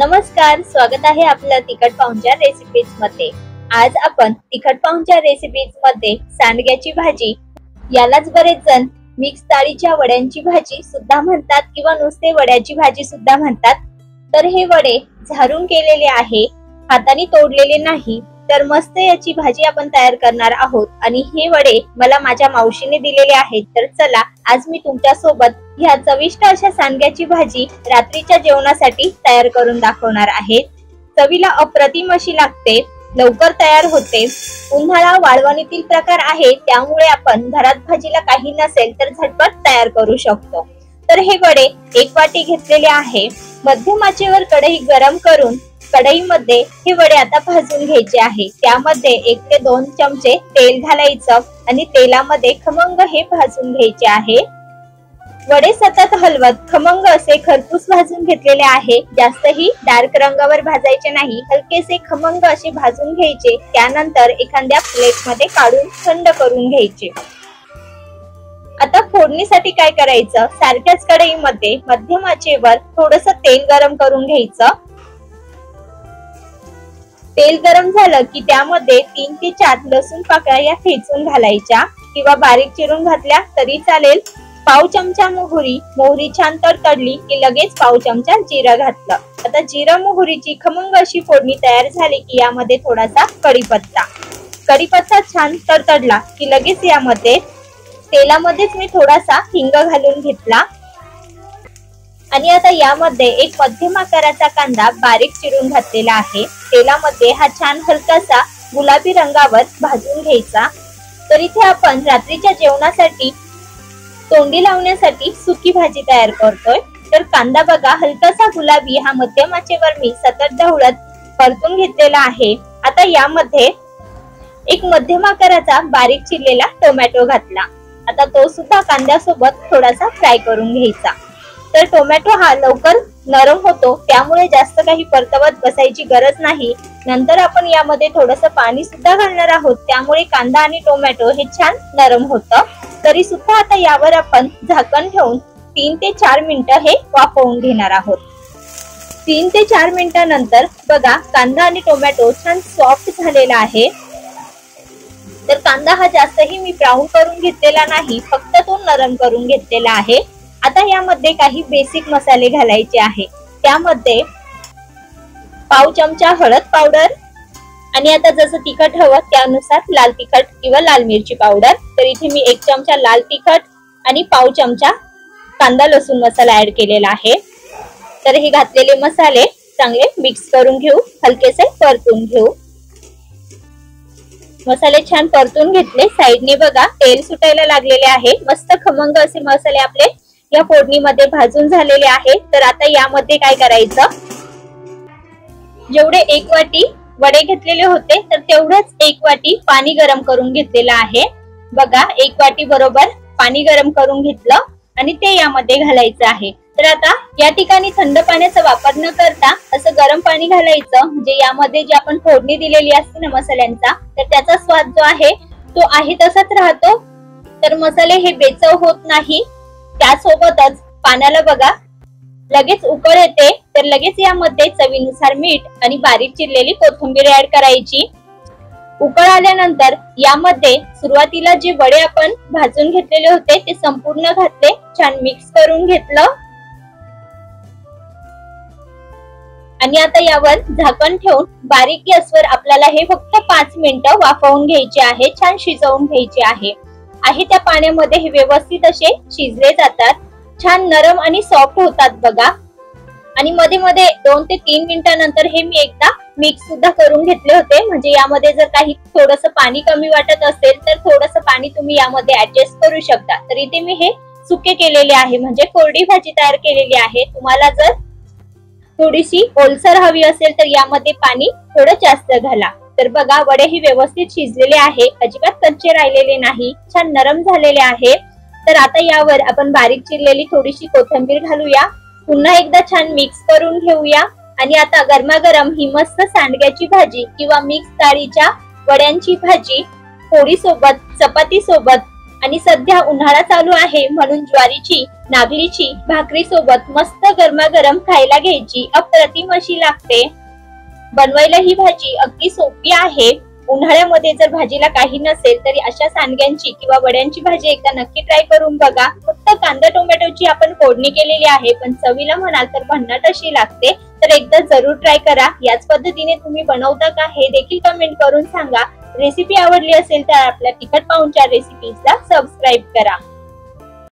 नमस्कार, स्वागत आहे आपलं तिखट पाहुणचार रेसिपीज मध्ये। आज आपण तिखट पाहुणचार रेसिपीज मध्ये सांडग्याची भाजी, यालाच बरेच जण मिक्स डाळीच्या वड्यांची भाजी सुद्धा म्हणतात किंवा नुसते वड्याची भाजी सुद्धा म्हणतात। तर हे वडे झारून केलेले आहे, हाताने तोडलेले नाही। तर मस्त याची भाजी आपण तयार करणार आहोत आणि हे वडे मला माझ्या मावशीने दिलेले आहेत। तर चला आज मी तुमच्या सोबत ह्या चविष्ट अशा सांडग्याची भाजी रात्रीच्या जेवणासाठी तयार करून दाखवणार आहे। चवीला अप्रतिम अशी लागते, लवकर तयार होते। उन्हाळा वाळवणीतील प्रकार आहे, त्यामुळे आपण घरात भाजीला काही नसेल तर झटपट तयार करू शकतो। तर हे वडे एक वाटी घेतलेले आहे। मध्यम आचेवर कढई गरम करून कढईमध्ये हे वडे आता भाजून घ्यायचे आहे। त्यामध्ये 1 ते 2 चमचे तेल घालायचं आणि तेलामध्ये खमंग हे भाजून घ्यायचे आहे। वडे सतत हलवत खमंग असे खरपूस भाजून घेतलेले आहे। जास्तही डार्क रंगावर भाजायचे नाही, हलकेसे खमंग असे भाजून घ्यायचे। त्यानंतर एखाद्या प्लेट मध्ये काढून थंड करून घ्यायचे। आता फोडणीसाठी काय करायचं, सारख्याच कढईमध्ये मध्यम आचेवर थोडस तेल गरम करून घ्यायचं। तेल गरम झालं की त्यामध्ये 3 ते 4 लसूण पाकळ्या या ठेचून घालायच्या किंवा बारीक चिरून घातल्या तरी चालेल। पाव चमचा मोहरी छान तडतडली की लगेच पाव चमचा जिरा घातलं। आता जिरा मोहरीची खमंग अशी फोडणी तयार झाली की यामध्ये थोडासा कढीपत्ता छान तडतडला की लगेच यामध्ये तेलामध्येच मी थोडासा हिंग घालून घेतला आणि आता यामध्ये एक मध्यम आकाराचा कांदा बारीक चिरून घातलेला आहे। तेलामध्ये हा छान हलकासा गुलाबी रंगावर भाजून घ्यायचा। तर इथे आपण रात्रीच्या जेवणासाठी तोंडी लावण्यासाठी सुकी भाजी तयार करतोय। तर कांदा बघा हलकासा गुलाबी हा मध्यम आचेवर मी सतत ढवळत परतून घेतलेला आहे। आता यामध्ये एक मध्यम आकाराचा बारीक चिरलेला टोमॅटो घातला। आता तो सुद्धा कांद्यासोबत थोडासा फ्राय करून घ्यायचा। तर टोमॅटो हा लवकर नरम होतो, त्यामुळे जास्त काही परतवत बसायची गरज नाही। नंतर आपण यामध्ये थोडस पाणी सुद्धा घालणार आहोत, त्यामुळे कांदा आणि टोमॅटो हे छान नरम होतं। तरी सुद्धा आता यावर आपण झाकण ठेवून 3 ते 4 मिनिटं हे वाफवून घेणार आहोत। 3 ते 4 मिनिटांनंतर बघा कांदा आणि टोमॅटो छान सॉफ्ट झालेला आहे। तर कांदा हा जास्तही मी ब्राऊन करून घेतलेला नाही, फक्त तो नरम करून घेतलेला आहे। आता यामध्ये काही बेसिक मसाले घालायचे आहे। त्यामध्ये पाव चमचा हळद पावडर आणि आता जसं तिखट हवं त्यानुसार लाल तिखट किंवा लाल मिरची पावडर। तर इथे मी 1 चमचा लाल तिखट आणि पाव चमचा कांदा लसूण मसाला ऍड केलेला आहे। तर हे घातलेले मसाले चांगले मिक्स करून घेऊ, हलकेसे परतून घेऊ। मसाले छान परतून घेतले, साइडने बघा तेल सुटायला लागलेले आहे। मस्त खमंग असे मसाले आपले या फोडणीमध्ये भाजून झालेले आहे। तर आता यामध्ये काय करायचं, जेवढे 1 वाटी वडे घेतलेले होते तर तेवढंच 1 वाटी पाणी गरम करून घेतलेलं आहे। बघा 1 वाटी बरोबर पाणी गरम करून घेतलं आणि ते यामध्ये घालायचं आहे। तर आता या ठिकाणी थंड पाण्याचा वापर न करता असं गरम पाणी घालायचं, म्हणजे यामध्ये जी आपण फोडणी दिलेली असते ना मसाल्यांचा, तर त्याचा स्वाद जो आहे तो आहे तसाच राहतो। तर मसाले हे बेचव होत नाही। त्यासोबतच पाण्याला बघा लगेच उकळ येते, तर लगेच यामध्ये चवीनुसार मीठ आणि बारीक चिरलेली कोथिंबीर ऍड करायची। उकळ आल्यानंतर यामध्ये सुरुवातीला जे वडे आपण भाजून घेतलेले होते ते संपूर्ण घातले, छान मिक्स करून घेतलं आणि आता यावर झाकण ठेवून बारीक गॅसवर आपल्याला हे फक्त 5 मिनिटं वाफवून घ्यायचे आहे, छान शिजवून घ्यायचे आहे। त्या पाण्यामध्ये हे व्यवस्थित असे शिजले जातात, छान नरम आणि सॉफ्ट होतात बघा। आणि मध्ये मध्ये 2 ते 3 मिनिटांनंतर हे मी एकदा मिक्स सुद्धा करून घेतले होते, म्हणजे यामध्ये जर काही थोडस पाणी कमी वाटत असेल तर थोडस पाणी तुम्ही यामध्ये ऍडजस्ट करू शकता। तर इथे मी हे सुके केलेले आहे, म्हणजे कोरडी भाजी तयार केलेली आहे। तुम्हाला जर थोडीशी ओलसर हवी असेल तर यामध्ये पाणी थोडं जास्त घाला। तर बघा वडे ही व्यवस्थित शिजलेले आहे, अजिबात कच्चे राहिलेले नाही, छान नरम झालेले आहे। तर आता यावर आपण बारीक चिरलेली थोडीशी कोथिंबीर घालूया, पुन्हा एकदा छान मिक्स करून घेऊया आणि आता गरमागरम ही मस्त सांडग्याची भाजी किंवा मिक्स डाळीच्या वड्यांची भाजी पोळी सोबत, चपाती सोबत आणि सध्या उन्हाळा चालू आहे म्हणून ज्वारीची नागलीची भाकरी सोबत मस्त गरमागरम खायला घ्यायची. अप्रतिम अशी लागते. बनवायला ही भाजी अगदी सोपी आहे. उन्हाळ्यामध्ये जर भाजीला काही नसेल तरी अशा सांडग्यांची किंवा वड्यांची भाजी एकदा नक्की ट्राय करून बघा. फक्त कांदा टोमॅटोची आपण फोडणी केलेली आहे, पण चवीला म्हणाल तर भन्नाट अशी लागते. तर एकदा जरूर ट्राय करा. याच पद्धतीने तुम्ही बनवता का हे देखील कमेंट करून सांगा. रेसिपी आवडली असेल तर आपल्या तिखट पाहुणचार रेसिपीजला सबस्क्राईब करा.